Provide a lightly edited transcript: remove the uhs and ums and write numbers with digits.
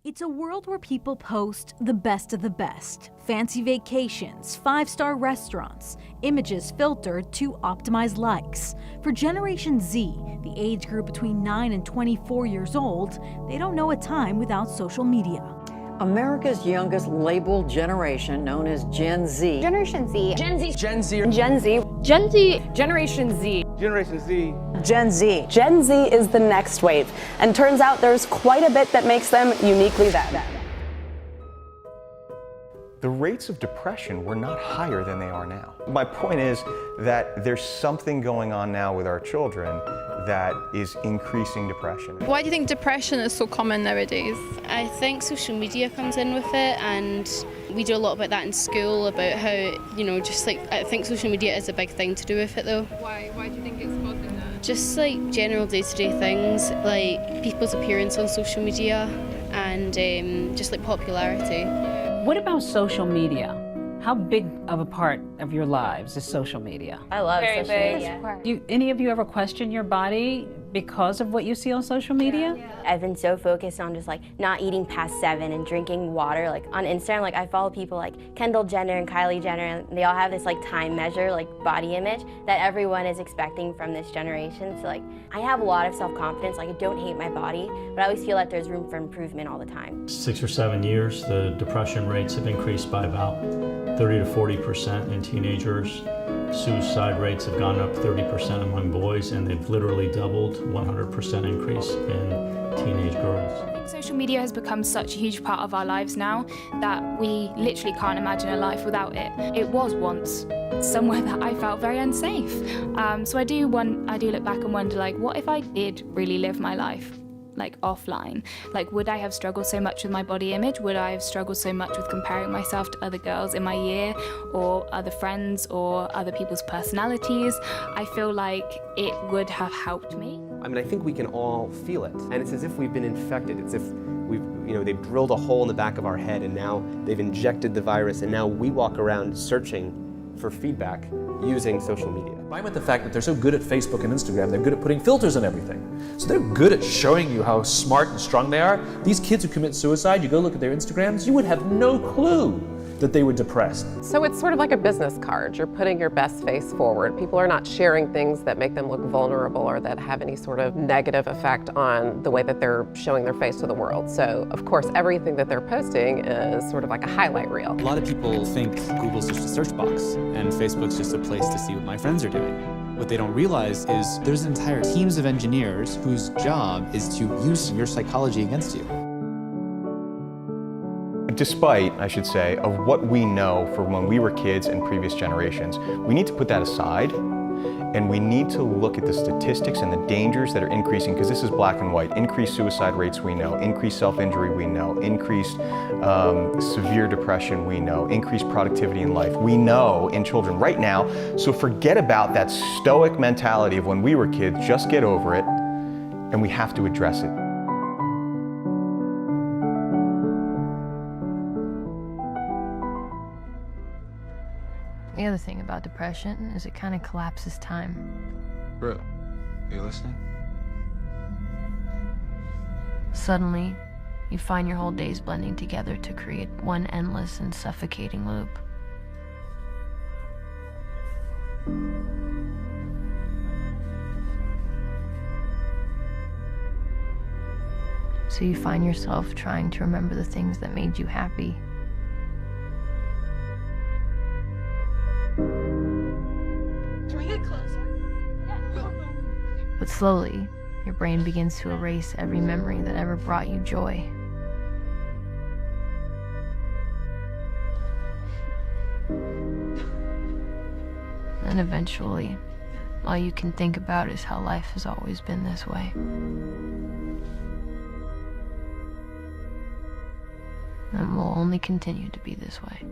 It's a world where people post the best of the best. Fancy vacations, five-star restaurants, images filtered to optimize likes. For Generation Z, the age group between 9 and 24 years old, they don't know a time without social media. America's youngest labeled generation, known as Gen Z. Generation Z. Gen Z. Gen Z. Gen Z. Gen Z. Generation Z. Generation Z. Gen Z. Gen Z is the next wave, and turns out there's quite a bit that makes them uniquely them. The rates of depression were not higher than they are now. My point is that there's something going on now with our children that is increasing depression. Why do you think depression is so common nowadays? I think social media comes in with it, and we do a lot about that in school, about how, just like, I think social media is a big thing to do with it though. Why do you think it's causing that? Just like general day-to-day things, like people's appearance on social media and just like popularity. What about social media? How big of a part of your lives is social media? I love Very social big. media. Do any of you ever question your body because of what you see on social media? I've been so focused on just like not eating past 7 and drinking water. Like on Instagram, like I follow people like Kendall Jenner and Kylie Jenner, and they all have this like time measure, like body image that everyone is expecting from this generation. So like I have a lot of self-confidence, like I don't hate my body, but I always feel that there's room for improvement all the time. 6 or 7 years, the depression rates have increased by about 30 to 40% in teenagers. Suicide rates have gone up 30% among boys, and they've literally doubled, 100% increase in teenage girls. I think social media has become such a huge part of our lives now that we literally can't imagine a life without it. It was once somewhere that I felt very unsafe. So I do look back and wonder, like, what if I did really live my life like offline? Like, would I have struggled so much with my body image? Would I have struggled so much with comparing myself to other girls in my year, or other friends, or other people's personalities? I feel like it would have helped me. I mean, I think we can all feel it, and it's as if we've been infected. It's if they've drilled a hole in the back of our head, and now they've injected the virus, and now we walk around searching for feedback using social media. Combined with the fact that they're so good at Facebook and Instagram, they're good at putting filters on everything. So they're good at showing you how smart and strong they are. These kids who commit suicide, you go look at their Instagrams, you would have no clue that they were depressed. So it's sort of like a business card. You're putting your best face forward. People are not sharing things that make them look vulnerable or that have any sort of negative effect on the way that they're showing their face to the world. So of course, everything that they're posting is sort of like a highlight reel. A lot of people think Google's just a search box and Facebook's just a place to see what my friends are doing. What they don't realize is there's entire teams of engineers whose job is to use your psychology against you. Despite, I should say, of what we know from when we were kids and previous generations, we need to put that aside, and we need to look at the statistics and the dangers that are increasing, because this is black and white. Increased suicide rates we know, increased self-injury we know, increased severe depression we know, increased productivity in life we know in children right now. So forget about that stoic mentality of when we were kids, just get over it, and we have to address it. The other thing about depression is it kind of collapses time. Bro, are you listening? Suddenly, you find your whole days blending together to create one endless and suffocating loop. So you find yourself trying to remember the things that made you happy. But slowly, your brain begins to erase every memory that ever brought you joy. And eventually, all you can think about is how life has always been this way. And will only continue to be this way.